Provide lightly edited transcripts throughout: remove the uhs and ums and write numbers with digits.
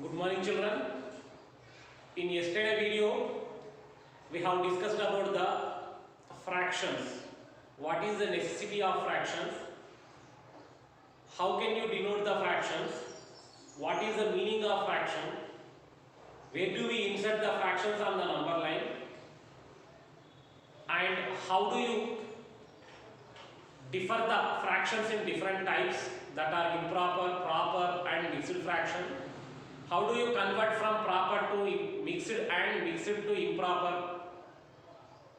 Good morning children. In yesterday video we have discussed about the fractions. What is the necessity of fractions? How can you denote the fractions? What is the meaning of fraction? Where do we insert the fractions on the number line? And how do you differ the fractions in different types, that are improper, proper and mixed fraction? How do you convert from proper to mixed and mixed to improper?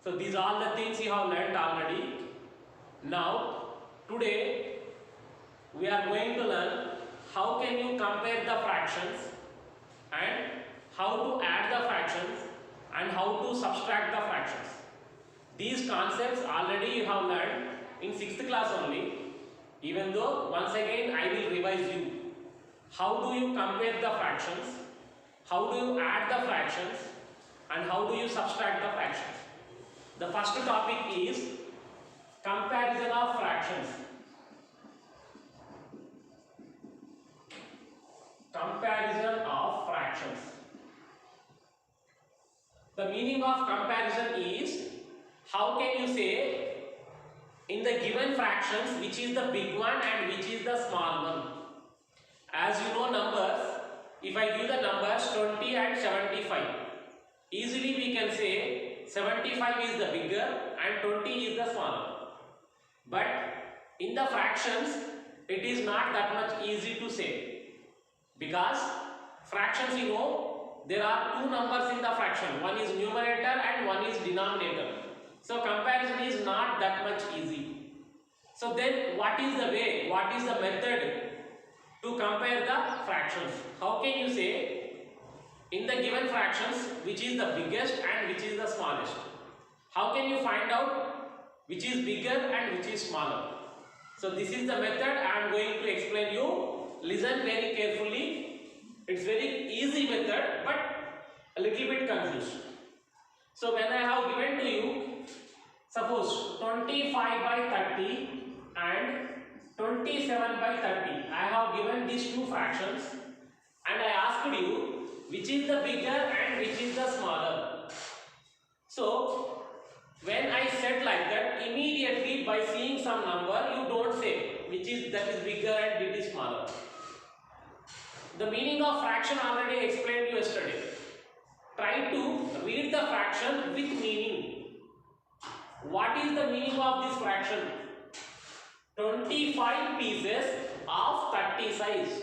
So these are all the things you have learned already. Now today we are going to learn how can you compare the fractions and how to add the fractions and how to subtract the fractions. These concepts already you have learned in 6th class only, even though once again I will revise you. How do you compare the fractions, how do you add the fractions and how do you subtract the fractions? The first topic is comparison of fractions. Comparison of fractions. The meaning of comparison is, how can you say in the given fractions which is the big one and which is the small one? As you know numbers, if I give the numbers 20 and 75, easily we can say 75 is the bigger and 20 is the smaller. But in the fractions, it is not that much easy to say, because fractions, you know, there are two numbers in the fraction. One is numerator and one is denominator. So comparison is not that much easy. So then what is the way, what is the method to compare the fractions? How can you say in the given fractions which is the biggest and which is the smallest? How can you find out which is bigger and which is smaller? So this is the method I am going to explain you. Listen very carefully. It's very easy method but a little bit confused. So when I have given to you, suppose 25 by 30 and 27 by 30. I have given these two fractions and I asked you which is the bigger and which is the smaller. So when I said like that, immediately by seeing some number you don't say which is that is bigger and it is smaller. The meaning of fraction already explained yesterday. Try to read the fraction with meaning. What is the meaning of this fraction? 25 pieces of 30 size.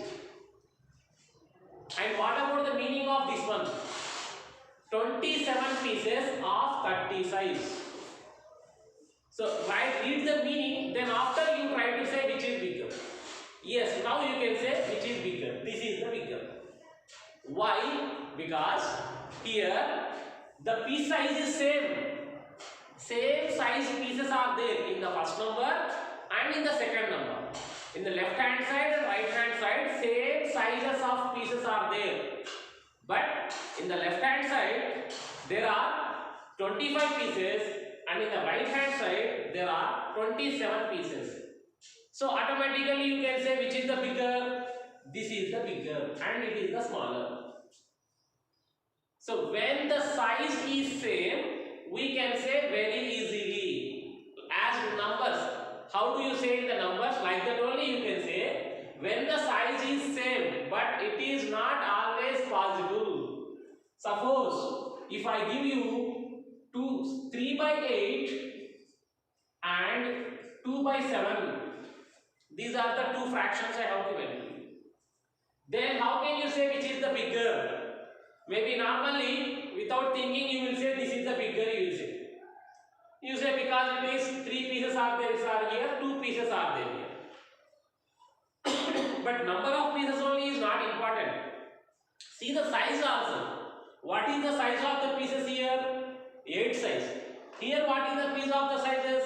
And what about the meaning of this one? 27 pieces of 30 size. So read the meaning, then after you try to say which is bigger. Yes, now you can say which is bigger. This is the bigger. Why? Because here the piece size is same. Same size pieces are there in the first number and in the second number. In the left hand side and right hand side, same sizes of pieces are there. But in the left hand side, there are 25 pieces and in the right hand side, there are 27 pieces. So automatically you can say which is the bigger? This is the bigger and it is the smaller. So when the size is same, we can say very easily as numbers. How do you say in the numbers? Like that only you can say when the size is same, but it is not always possible. Suppose if I give you 3 by 8 and 2 by 7, these are the two fractions I have given you. Then how can you say which is the bigger? Maybe normally without thinking you will say this is the bigger, you will say. You say because it is 3 pieces are there here, 2 pieces are there here. But number of pieces only is not important. See the size also. What is the size of the pieces here? 8 size. Here what is the piece of the sizes?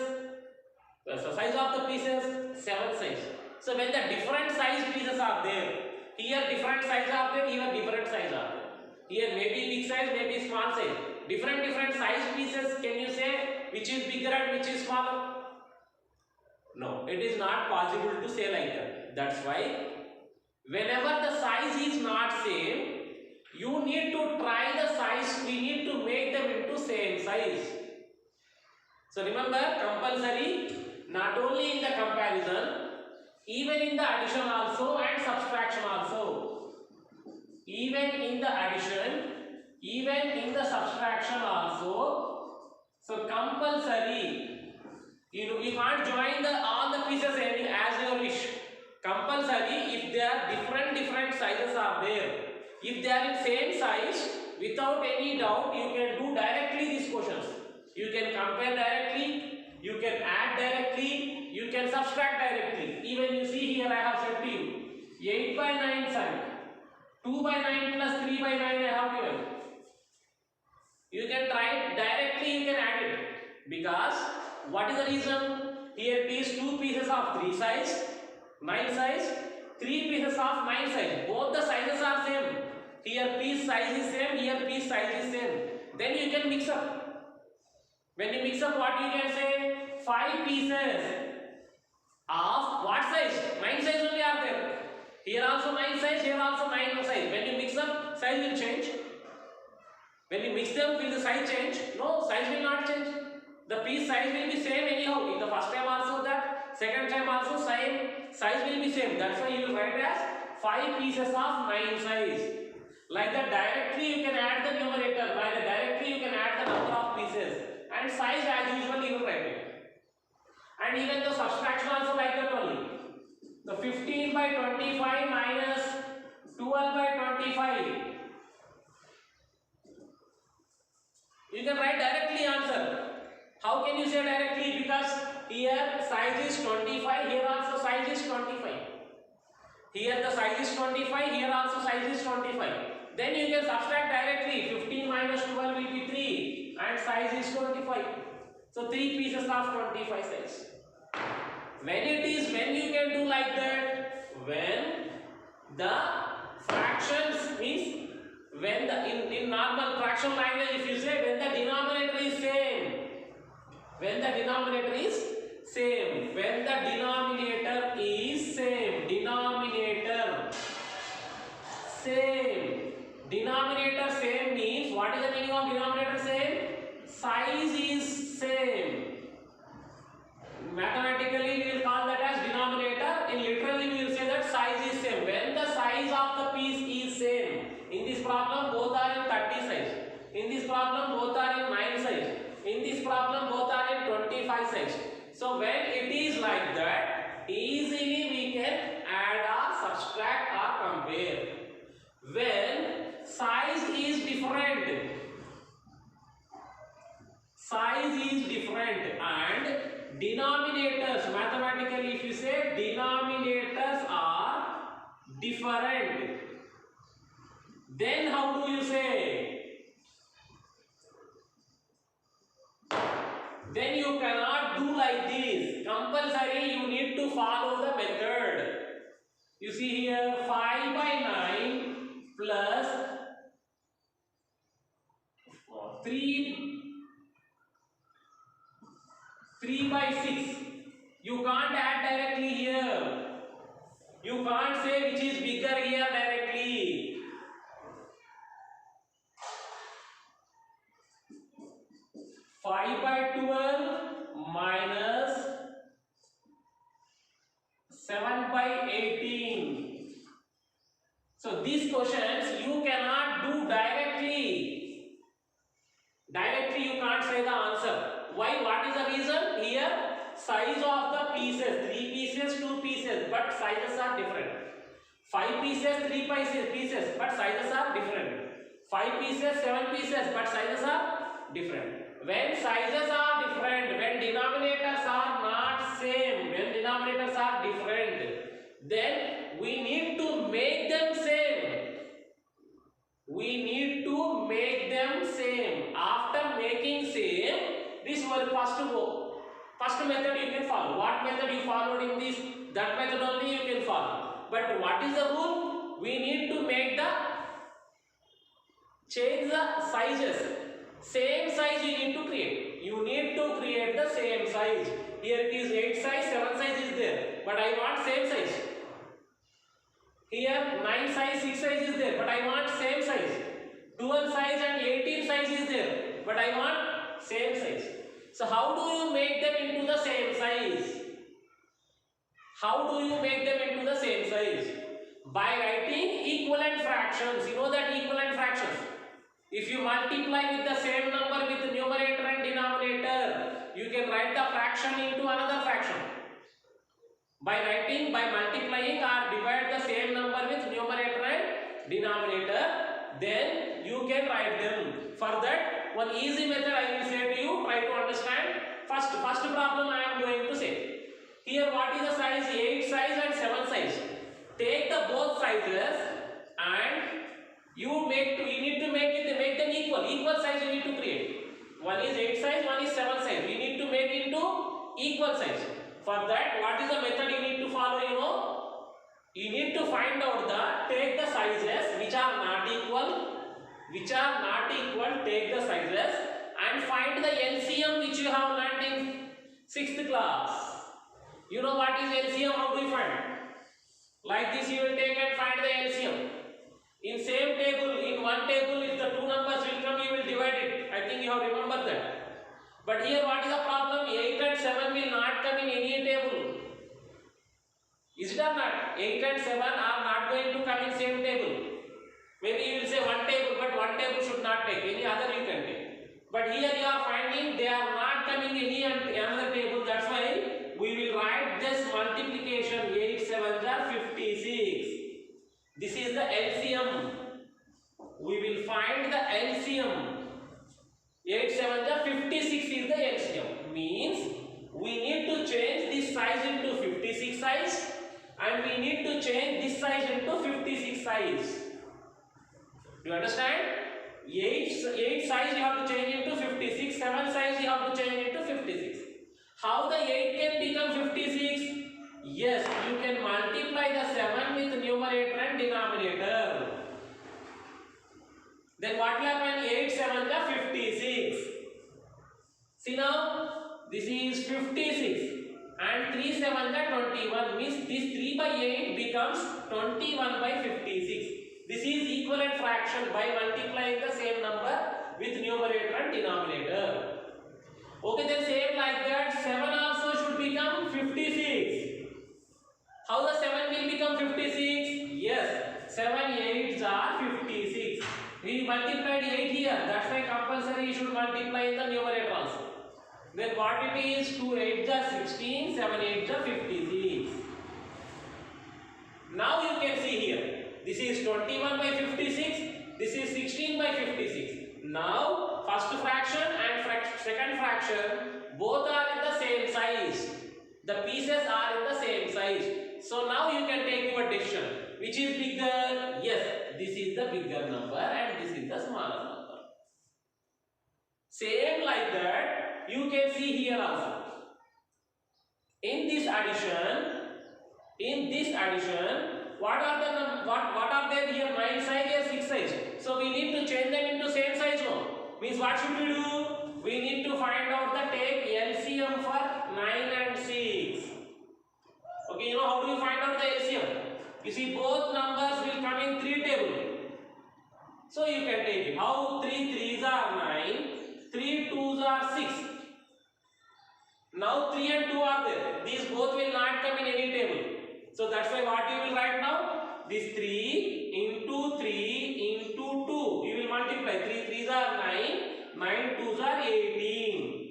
The size of the pieces? 7 size. So when the different size pieces are there, here different size are there, here different size are there. Here maybe big size, maybe small size. Different size pieces, can you say which is bigger and which is smaller? No, it is not possible to say like that. That's why whenever the size is not same, you need to try the size, we need to make them into same size. So remember, compulsory not only in the comparison, even in the addition also and subtraction also. Even in the addition, even in the subtraction also. So compulsory, you can't join all the pieces as you wish. Compulsory, if they are different sizes are there, if they are in same size, without any doubt you can do directly these questions. You can compare directly, you can add directly, you can subtract directly. Even you see here I have said to you 8 by 9 side, 2 by 9 plus 3 by 9 I have given. You can try it directly, you can add it. Because what is the reason? Here these 2 pieces of 3 size, 9 size, 3 pieces of 9 size. Both the sizes are same. Here piece size is same, here piece size is same. Then you can mix up. When you mix up, what you can say? 5 pieces of what size? 9 size only are there. Here also 9 size, here also 9 size. When you mix up, size will change. When you mix them, will the size change? No, size will not change. The piece size will be same anyhow. In the first time also that, second time also same size will be same. That's why you will write as 5 pieces of 9 size. Like that directly you can add the numerator. Like that directly you can add the number of pieces. And size as usual you will write it. And even the subtraction also like that only. The 15 by 25 minus 12 by 25. You can write directly answer. How can you say directly? Because here size is 25, here also size is 25. Here the size is 25, here also size is 25. Then you can subtract directly. 15 minus 12 will be 3 and size is 25. So 3 pieces of 25 size. When you can do like that, when the fractions means when the in normal fraction language, if you say when the denominator is same, when the denominator is same, when the denominator is same, denominator same means what is the meaning of denominator same? Size is same. Mathematically we will call that as denominator. In literally we will say that size is same. When the size of the piece is same. In this problem both are in 30 size. In this problem both are in 9 size. In this problem both are in 25 size. So when it is like that, easily we can add or subtract or compare. When size is different and denominators, mathematically if you say denominators are different, then how do you say? Then you cannot do like this. Compulsory you need to follow the method. You see here 5 by 9 plus 3 by 6. You can't add directly here. You can't say which is bigger here directly. 5 by 12 minus 7 by 18. So these questions you cannot do directly. Directly you can't say the answer. Why? What is the reason? Here size of the pieces, 3 pieces, 2 pieces, but sizes are different. 5 pieces, 3 pieces, but sizes are different. 5 pieces, 7 pieces, but sizes are different. When sizes are different, when denominators are not same, when denominators are different, then we need to make them same. We need to make them same. After making same, this was first method you can follow. What method you followed in this, that method only you can follow. But what is the rule? We need to make change the sizes. Same size you need to create. You need to create the same size. Here it is 8 size, 7 size is there. But I want same size. Here 9 size, 6 size is there. But I want same size. 12 size and 18 size is there, but I want same size. So how do you make them into the same size? How do you make them into the same size? By writing equivalent fractions. You know that equivalent fractions. If you multiply with the same number with numerator and denominator, you can write the fraction into another fraction. By multiplying or divide the same number with numerator and denominator, then you can write them. For that, one easy method I will say to you, try to understand. First problem I am going to say. Here what is the size? 8 size and 7 size. Take the both sizes and you need to make them equal size you need to create. One is 8 size, one is 7 size. We need to make into equal size. For that, what is the method you need to follow? You know, you need to find out take the sizes which are not equal, take the sizes and find the LCM which you have learned in 6th class. You know what is LCM? How do you find? Like this you will take and find the LCM. In same table, in one table, if the two numbers will come, you will divide it. I think you have remembered that. But here what is the problem? 8 and 7 will not come in any table. Is it or not? 8 and 7 are not going to come in same table. Maybe you will say one table, but one table should not take. Any other you can take. But here you are finding they are not coming in any another table. That's why we will write this multiplication. 8 7s are 56. This is the LCM. We will find the LCM. 8 7s are 56 is the LCM. Means we need to change this size into 56 size and we need to change this size into 56 size. Do you understand? 8 size you have to change into 56, 7 size you have to change into 56. How the 8 can become 56? Yes, you can multiply the 7 with numerator and denominator. Then what will happen? 8 7 is 56. See now, this is 56 and 3 7 is 21. Means this 3 by 8 becomes 21 by 56. This is equivalent fraction by multiplying the same number with numerator and denominator. Okay, then same like that, 7 also should become 56. How the 7 will become 56? Yes, 7 8s are 56. We multiplied 8 here, that's why compulsory you should multiply in the numerator also. Then what it is? 2 8s are 16, 7 8s are 56. Now you can see here. This is 21 by 56, this is 16 by 56. Now, first fraction and second fraction, both are in the same size. The pieces are in the same size. So now you can take your decision. Which is bigger? Yes, this is the bigger number and this is the smaller number. Same like that, you can see here also. In this addition, what are there here? 9 size or 6 size. So we need to change them into same size now. Means what should we do? We need to find out the take LCM for 9 and 6. Okay, you know how do you find out the LCM? You see both numbers will come in 3 table. So you can take it. How? 3 3s are 9, 3 2s are 6. Now 3 and 2 are there. These both will not come in any table. So that's why what you will write now? This 3 into 3 into 2. You will multiply. 3 3s are 9, 9 2s are 18.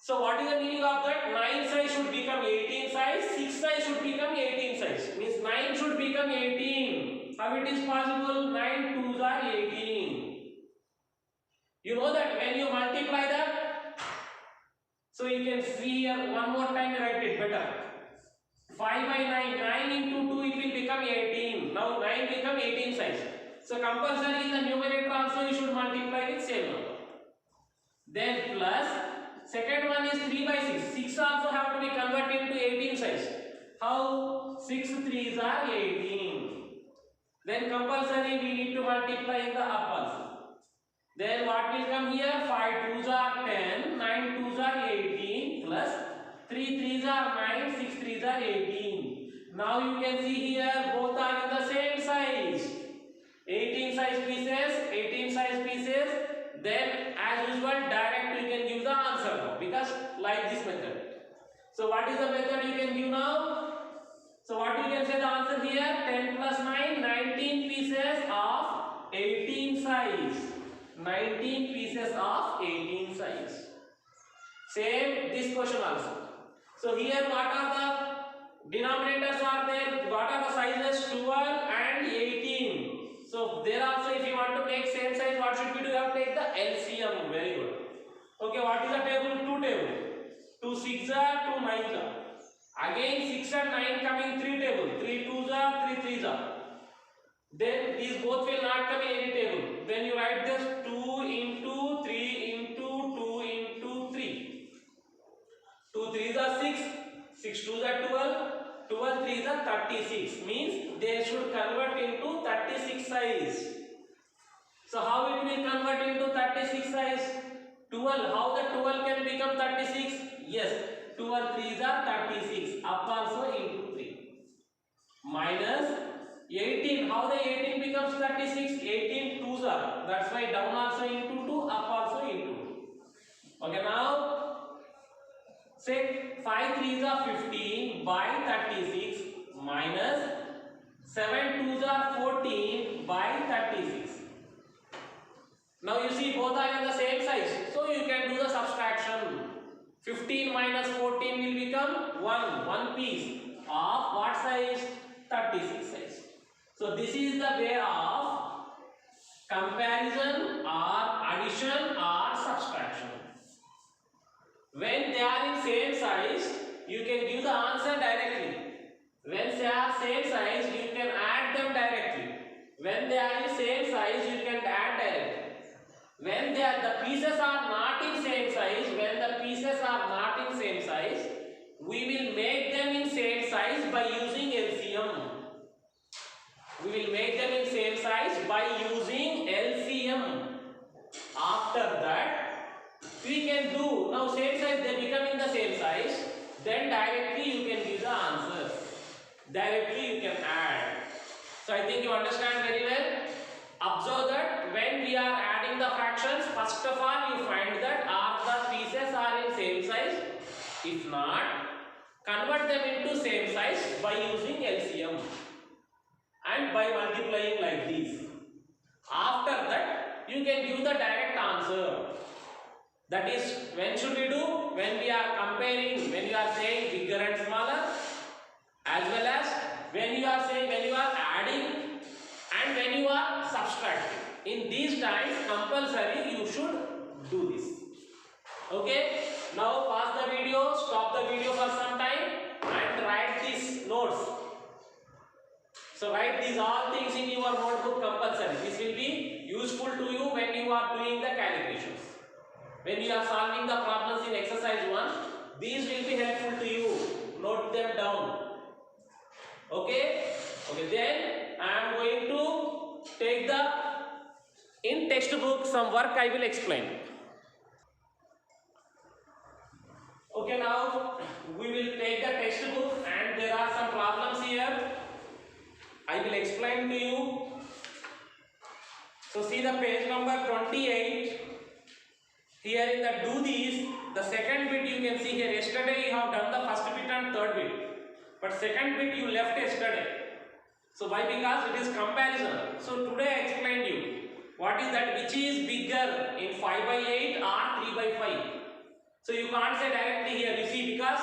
So what is the meaning of that? 9 size should become 18 size, 6 size should become 18 size. Means 9 should become 18. How it is possible? 9 2s are 18. You know that when you multiply that, so you can see here one more time write it better. 5 by 9, 9 into 2 it will become 18. Now 9 become 18 size. So compulsory in the numerator also you should multiply with same number. Then plus, second one is 3 by 6. 6 also have to be converted into 18 size. How? 6 3s are 18. Then compulsory we need to multiply in the up also. Then what will come here? 5 2s are 10, 9 2s are 18 plus 3 3s are 9, 6 3s are 18. Now you can see here both are in the same size. 18 size pieces, 18 then as usual direct you can give the answer now, because like this method. So what is the method you can give now? So what you can say the answer here? 10 plus 9, 19 pieces of 18 size. 19 pieces of 18 size. Same this question also. So here what are the denominators are there? What are the sizes? 12 and 18. So there also if you want to make same size, what should we do? You have to take the LCM. Very good. Okay, what is the table? 2 table. 2 6 are, 2 9 are. Again 6 and 9 coming 3 table. 3 2s are, 3 3s are. Then these both will not come in any table. Then you write this 2 into 3 into 2 into 3. 2 3s are 6, 6 2s are 12, 12 3s are 36. Means they should convert into 36 size. So how it will convert into 36 size? 12. How the 12 can become 36? Yes, 12 3s are 36. Up also into 3. Minus 18. How the 18 becomes 36? 18 2s are. That's why down also into 2, up also into 2. Okay, now say 5 3s are 15 by 36 minus 7 2s are 14 by 36. Now you see both are in the same size, so you can do the subtraction. 15 minus 14 will become 1 piece of what size? 36 size. So this is the way of comparison or addition or subtraction. When they are in same size, you can give the answer directly. When they are same size, you can add them directly. When they are in same size, you can add directly. When the pieces are not in same size, we will make them in same size by using LCM. We will make them in same size by using LCM. After that, we can do, now same size, they become in the same size, then directly you can give the answer. Directly you can add. So I think you understand very well. Observe that when we are adding the fractions, first of all you find that are the pieces are in same size. If not, convert them into same size by using LCM and by multiplying like this. After that, you can give the direct answer. That is, when should we do? When we are comparing, when you are saying bigger and smaller, as well as when you are saying, when you are adding and when you are subtracting. In these times, compulsory you should do this. Okay? Now pause the video, stop the video for some time and write these notes. So write these all things in your notebook compulsory. This will be useful to you when you are doing the calculations. When you are solving the problems in exercise 1, these will be helpful to you. Note them down. Okay? Okay, then I am going to take the, in textbook some work I will explain. Okay, now we will take the textbook and there are some problems here. I will explain to you. So see the page number 28. Here in the do these, the second bit you can see here. Yesterday you have done the first bit and third bit, but second bit you left yesterday. So why? Because it is comparison. So today I explained you what is that, which is bigger in 5 by 8 or 3 by 5. So you can't say directly here, you see, because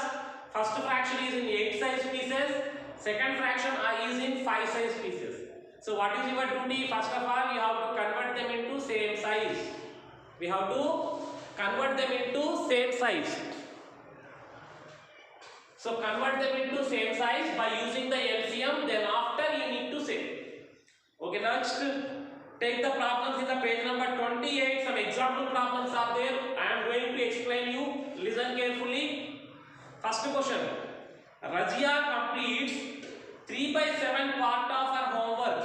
first fraction is in 8 size pieces, second fraction is in 5 size pieces. So what is your duty? First of all, you have to convert them into same size. We have to convert them into same size. So convert them into same size by using the LCM, then after you need to say. Okay, next take the problems in the page number 28. Some example problems are there. I am going to explain you. Listen carefully. First question. Razia completes 3 by 7 part of her homework.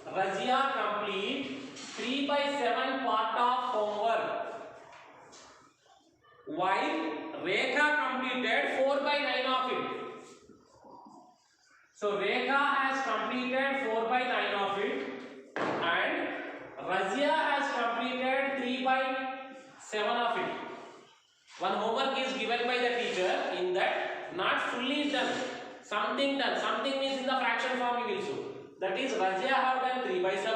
Razia completes 3 by 7 part of homework, while Rekha completed 4 by 9 of it. So Rekha has completed 4 by 9 of it and Razia has completed 3 by 7 of it. One homework is given by the teacher, in that not fully done, something done. Something means in the fraction form you will show. That is, Razia have done 3 by 7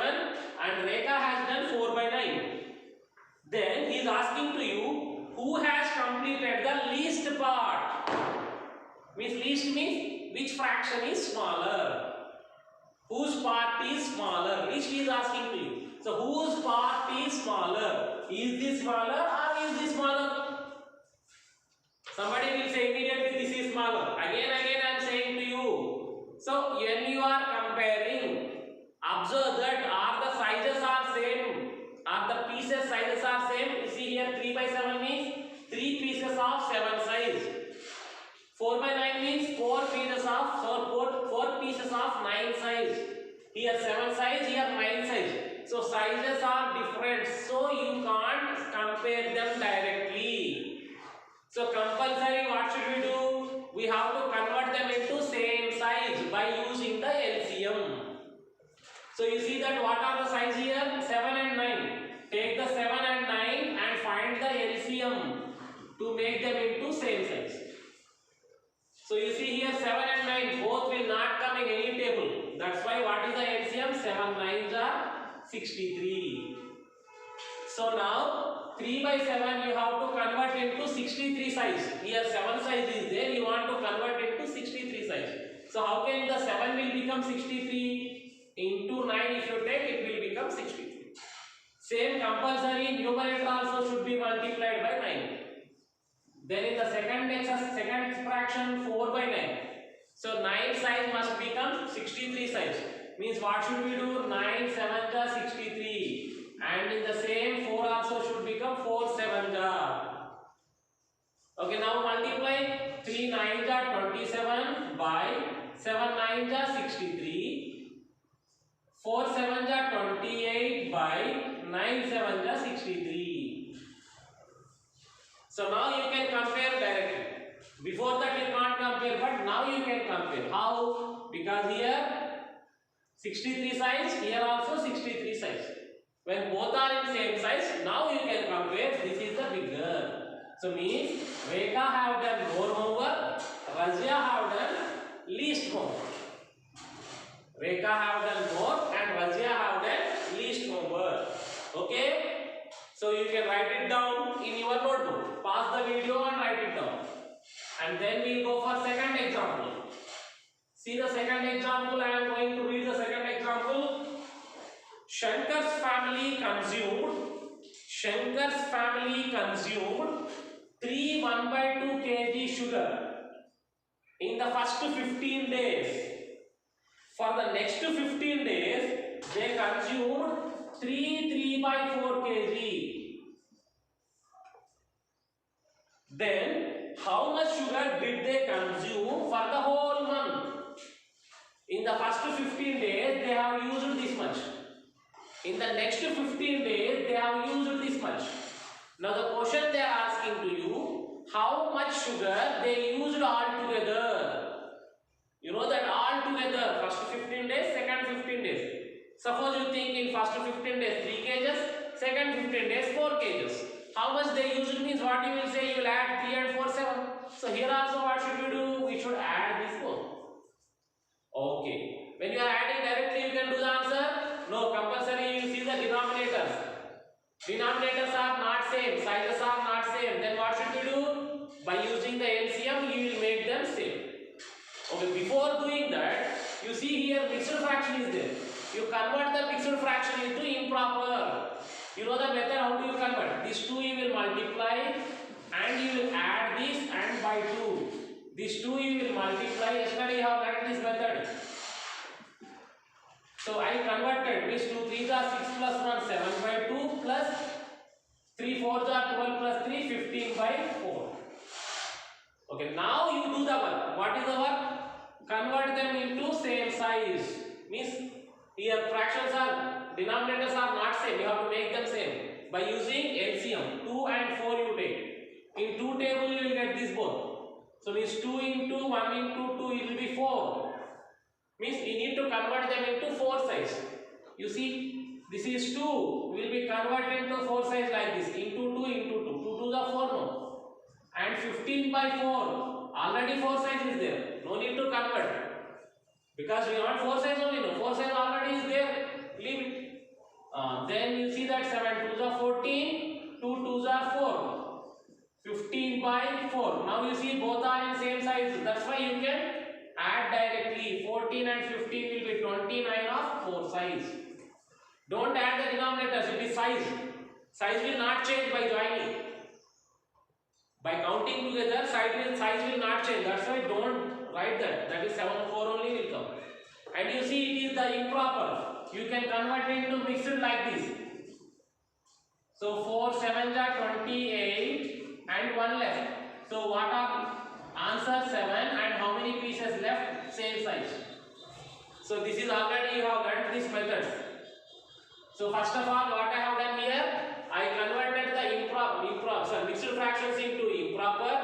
and Rekha has done 4 by 9. Then he is asking to you, who has completed the least part? Means least means which fraction is smaller? Whose part is smaller? Least he is asking to you. So whose part is smaller? Is this smaller or is this smaller? Somebody will say immediately this is smaller. Again I am saying to you. So when you are comparing, observe that are the sizes are same, are the pieces sizes are same. You see here 3 by 7 means 3 pieces of 7 size. 4 by 9 means 4 pieces of 9 size. Here 7 size, here 9 size. So sizes are different. So you can't compare them directly. So compulsory, what should we do? We have to convert them into same size by using the LCM. So you see that what are the size here? 7 and 9. Take the 7 and 9 and find the LCM to make them into same size. So you see here 7 and 9 both will not come in any table. That's why what is the LCM? 7 9s are 63. So now 3 by 7 you have to convert into 63 size. Here 7 size is there, you want to convert into 63 size. So how can the 7 will become 63? Into 9 if you take, it will become 63. Same compulsory numerator also should be multiplied by 9. Then in the second fraction 4 by 9. So 9 size must become 63 size. Means what should we do? 9 7 ja 63. And in the same 4 also should become 4 7 ja. Okay, now multiply 3 9 ja 27 by 7 9 ja 63. 4 7 ja 28 by 9 7 ja 63. So now you can compare directly. Before that you can't compare, but now you can compare. How? Because here 63 size, here also 63 size. When both are in same size, now you can compare. This is the bigger. So means Rekha have done more homework, Razia have done least homework. Rekha have done more and Razia have done least homework. Okay? So you can write it down in your notebook. Pause the video and write it down. And then we will go for second example. See the second example. I am going to read the second example. Shankar's family consumed 3 1/2 kg sugar in the first 15 days. For the next 15 days, they consumed 3 3/4 kg. Then, how much sugar did they consume for the whole month? In the first 15 days, they have used this much. In the next 15 days, they have used this much. Now, the question they are asking to you, how much sugar they used altogether? You know that altogether, first 15 days, second 15 days. Suppose you think in first 15 days 3 kgs, second 15 days 4 kgs. How much they used means what you will say, you will add 3 and 4, 7. So here also what should we do? We should add this one. Okay. When you are adding directly, you can do the answer. No, compulsory you see the denominators. Denominators are not same, sizes are not same. Then what should we do? By using the LCM, you will make them same. Okay, before doing that, you see here mixed fraction is there. You convert the mixed fraction into improper. You know the method, how do you convert? These 2 you will multiply and you will add this and by 2. These 2 you will multiply. Yesterday you have learned this method. So I converted this 2 3s are 6 plus 1 7 by 2 plus 3 4s are 12 plus 3 15 by 4. Okay, now you do the work. What is the work? Convert them into same size. Means here fractions are, denominators are not same. You have to make them same by using LCM. 2 and 4 you take. In 2 table you will get this both. So means 2 into 1 into 2 it will be 4. Means you need to convert them into 4 size. You see, this is 2 will be converted into 4 size like this, into 2 into 2. are 4, no. And 15 by 4, already 4 size is there. No need to convert. Because we want 4 size only, no. 4 size already is there. Leave it. Then you see that 7 2s are 14, 2 2s are 4. 15 by 4. Now you see both are in same size. That's why you can add directly. 14 and 15 will be 29 of 4 size. Don't add the denominators. It is size. Size will not change by joining. By counting together, size will not change. That's why don't write that. That is 7 4 only will come. And you see it is the improper. You can convert it into mixed like this. So 4 7s are 28 and 1 left. So what are answer 7 and how many pieces left? Same size. So this is already you have learned this method. So first of all, what I have done here, I converted the mixed fractions into improper.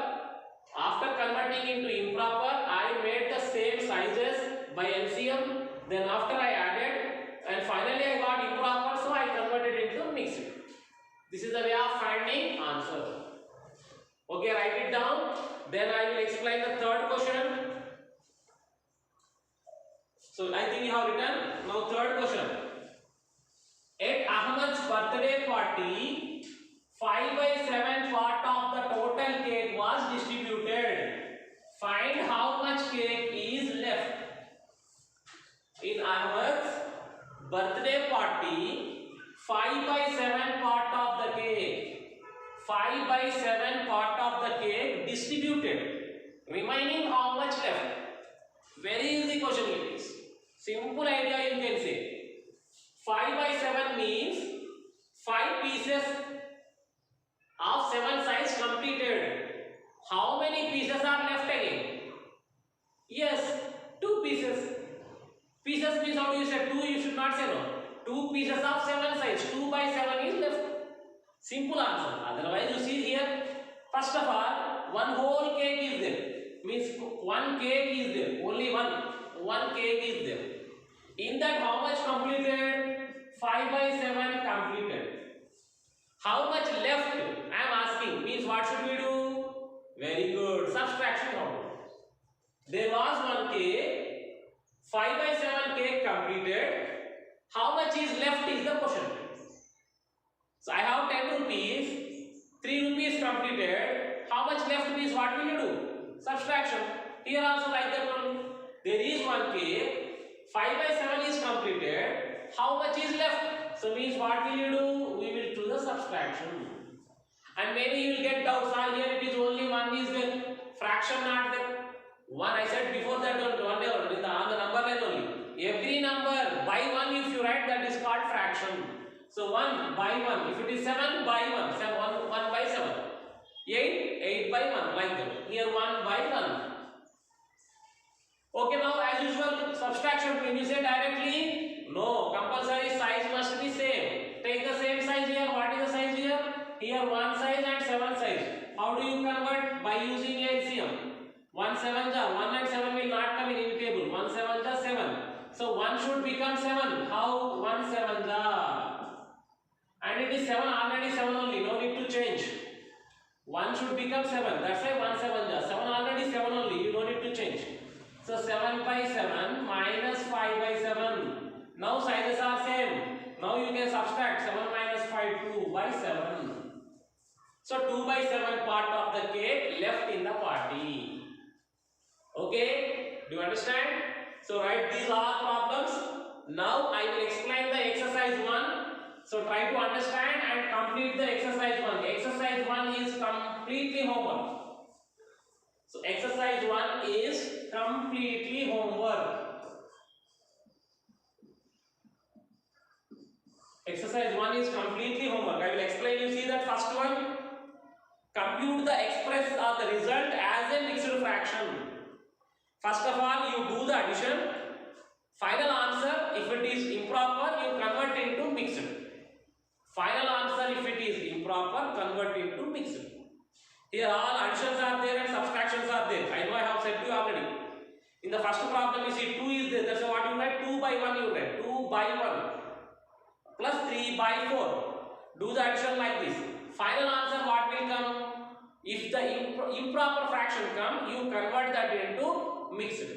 After converting into improper, I made the same sizes by LCM. Then after I added, and finally I got improper, so I converted into mixed. This is the way of finding answer. Okay, write it down. Then I will explain the third question. So I think you have written. Now third question. At Ahmad's birthday party, 5 by 7 part of the total cake was distributed. Find how much cake is left. In Ahmad's birthday party, 5 by 7 part of the cake. 5 by 7 part of the cake distributed. Remaining how much left? Very easy question it is. Simple idea you can say. 5 by 7 means 5 pieces of 7 size completed. How many pieces are left again? Yes, 2 pieces. Pieces means how do you say 2? You should not say no. 2 pieces of 7 size. 2 by 7 is left. Simple answer. Otherwise you see here, first of all, one whole cake is there. Means one cake is there. Only one cake is there. In that how much completed? 5 by 7 completed. How much left? I am asking. Means what should we do? Very good. Subtraction problem. There was one cake. 5 by 7 cake completed. How much is left is the question. So I have 10 rupees. 3 rupees completed. How much left means what will you do? Subtraction. Here also like that only. There is one cake. 5 by 7 is completed. How much is left? So means what will you do? We will do the subtraction. And maybe you will get doubts. Here it is only 1 is there. Fraction not there. 1 I said before that on the number line only. Every number by 1 if you write, that is called fraction. So 1 by 1. If it is 7 by 1. 1 by 7. 8 by 1 like that. Here 1 by 1. Okay, now as usual subtraction. Can you say directly? No, compulsory size must be same. Take the same size here. What is the size here? Here 1 size and 7 size. How do you convert? By using LCM. 1 7 ja. 1 and 7 will not come in table. 1 7 ja 7. So 1 should become 7. How? 1 7 ja. And it is 7 already 7 only. No need to change. 1 should become 7. That's why 1 7 ja. 7 already 7 only. You don't need to change. So 7 by 7 minus 5 by 7. Now sizes are same. Now you can subtract 7 minus 5, 2 by 7. So 2 by 7 part of the cake left in the party. Okay? Do you understand? So write these all problems. Now I will explain the exercise 1. So try to understand and complete the exercise 1. Exercise 1 is completely homework. So exercise 1 is completely homework. Exercise 1 is completely homework. I will explain. You see that first one. Compute the express or the result as a mixed fraction. First of all, you do the addition. Final answer, if it is improper, you convert into mixed. Final answer, if it is improper, convert into mixed. Here all additions are there and subtractions are there. I know I have said to you already. In the first problem, you see 2 is there. That's what you write. 2 by 1 you write. 2 by 1 plus 3 by 4. Do the addition like this. Final answer what will come? If the improper fraction come, you convert that into mixed.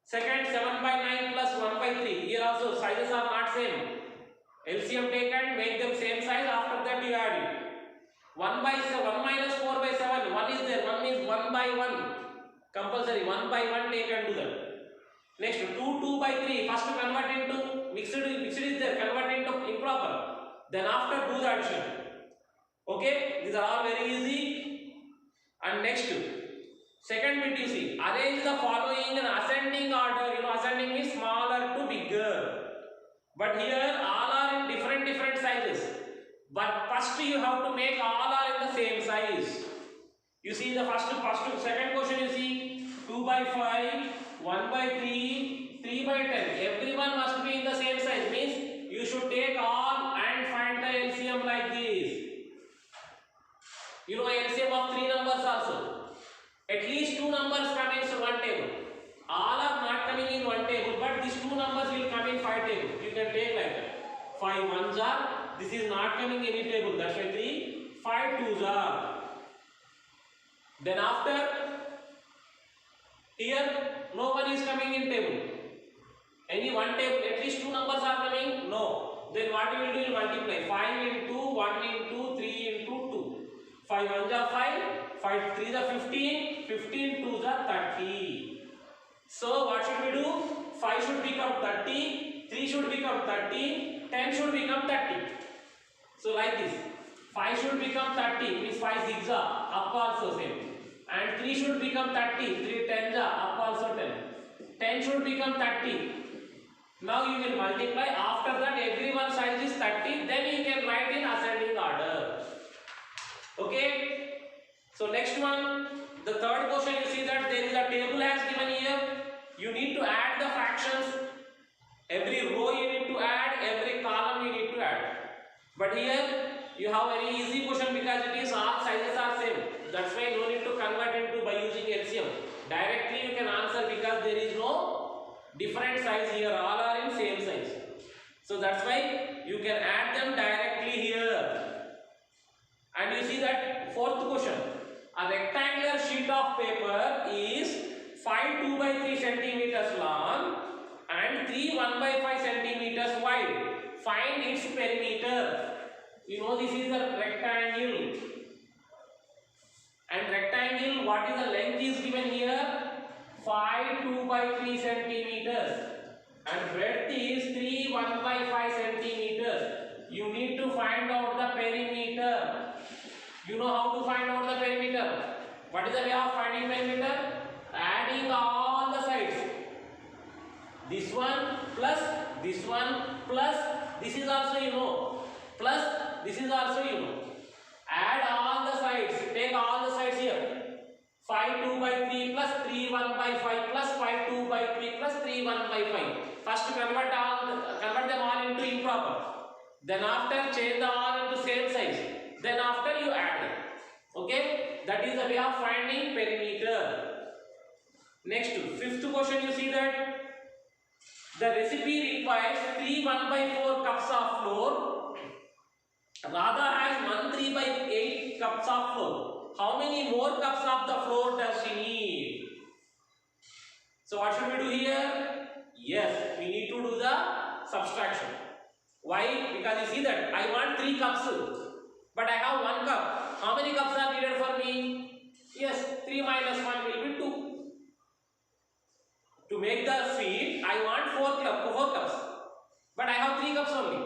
Second, 7 by 9 plus 1 by 3. Here also sizes are not same. LCM take and make them same size. After that you add it. 1 by 7, 1 minus 4 by 7. 1 is there. 1 is 1 by 1. Compulsory. 1 by 1 take and do that. Next, 2 by 3. First convert into mixed is there. Convert into improper. Then after do the addition. Okay, these are all very easy. And next, second bit you see, arrange the following in ascending order. You know, ascending means smaller to bigger. But here all are in different sizes. But first you have to make all are in the same size. You see the second question you see 2 by 5, 1 by 3, 3 by 10. Everyone must be in the same size. Means you should take all and find the LCM like this. You know LCM of 3 numbers also. At least 2 numbers come in one table. All are not coming in one table, but these 2 numbers will come in 5 tables. You can take like that. 5 ones are, this is not coming any table. That's why 3. 5 twos are. Then after, here no one is coming in table. Any one table, at least 2 numbers are coming? No. Then what you will do? You will multiply. 5 into 1 into 3 into 2. 5 ones are 5. 5 3s are 15. 15 2s are 30. So what should we do? 5 should become 30. 3 should become 30. 10 should become 30. So like this. 5 should become 30. Means 5 6s are up also same. And 3 should become 30. 3 10s are up also 10. 10 should become 30. Now you will multiply. After that everyone size is 30. Then you can write in ascending order. Okay. So next one. The third question you see that there is a table has given here. You need to add the fractions. Every row you need to add. Every column you need to add. But here you have very easy question because it is all sizes are same. That's why no need to convert into by using LCM. Directly you can answer because there is no different size here. All are in same size. So that's why you can add them directly here. And you see that fourth question. A rectangular sheet of paper is 5 2 by 3 centimeters long and 3 1 by 5 centimeters wide. Find its perimeter. You know this is a rectangle. And rectangle, what is the length is given here? 5 2 by 3 centimeters. And breadth is 3 1 by 5 centimeters. You need to find out the perimeter. You know how to find out the perimeter. What is the way of finding perimeter? Adding all the sides. This one plus this one plus this is also you know plus this is also you know. Add all the sides. Take all the sides here. 5 2 by 3 plus 3 1 by 5 plus 5 2 by 3 plus 3 1 by 5. First convert them all into improper. Then after change them all into same size. Then after you add them. Okay? That is the way of finding perimeter. Next, fifth question you see that the recipe requires 3 1 by 4 cups of flour. Radha has 1 3 by 8 cups of flour. How many more cups of the flour does she need? So what should we do here? Yes, we need to do the subtraction. Why? Because you see that I want 3 cups, but I have 1 cup. How many cups are needed for me? Yes, 3 minus 1 will be 2. To make the sweet, I want 4 cups, but I have 3 cups only.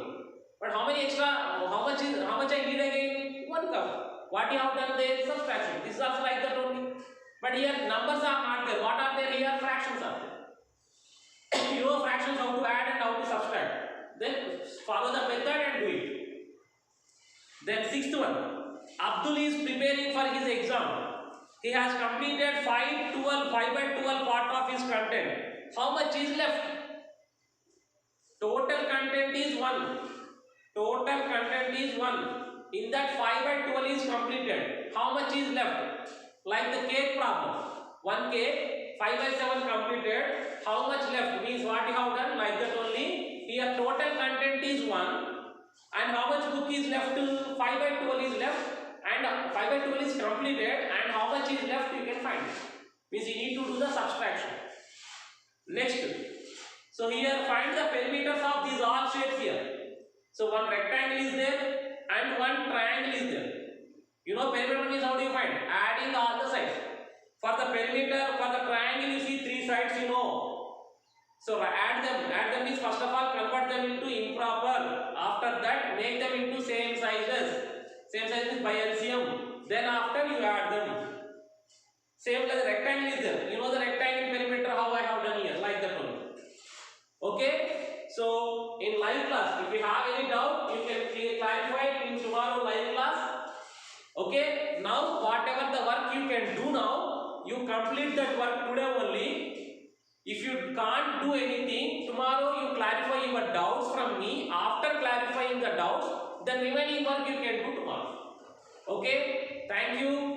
But how many extra? How much I need again? 1 cup. What you have done there? Subtraction. This is also like that only. But here numbers are not there. What are there here? Fractions are there. You know fractions how to add and how to subtract. Then follow the method and do it. Then sixth one. Abdul is preparing for his exam. He has completed 5 by 12 part of his content. How much is left? Total content is 1. Total content is 1. In that 5 by 12 is completed. How much is left? Like the cake problem. 1 cake, 5 by 7 completed. How much left? Means what you have done? Like that only. Here total content is 1. And how much book is left? 5 by 12 is left, and 5 by 12 is completed, and how much is left you can find it. Means you need to do the subtraction. Next, so here find the perimeters of these all shapes here. So one rectangle is there and one triangle is there. You know perimeter means how do you find? Adding all the sides. For the perimeter, for the triangle you see 3 sides, you know. So add them. Add them means first of all convert them into improper. After that make them into same sizes. Same size means by LCM. Then after you add them. Same like the rectangle is there. You know the rectangle perimeter how I have done here, like that one. Okay. So in live class, if you have any doubt, you can clarify it in tomorrow live class. Okay. Now whatever the work you can do now, you complete that work today only. If you can't do anything, tomorrow you clarify your doubts from me. After clarifying the doubts, the remaining work you can do tomorrow. Okay. Thank you.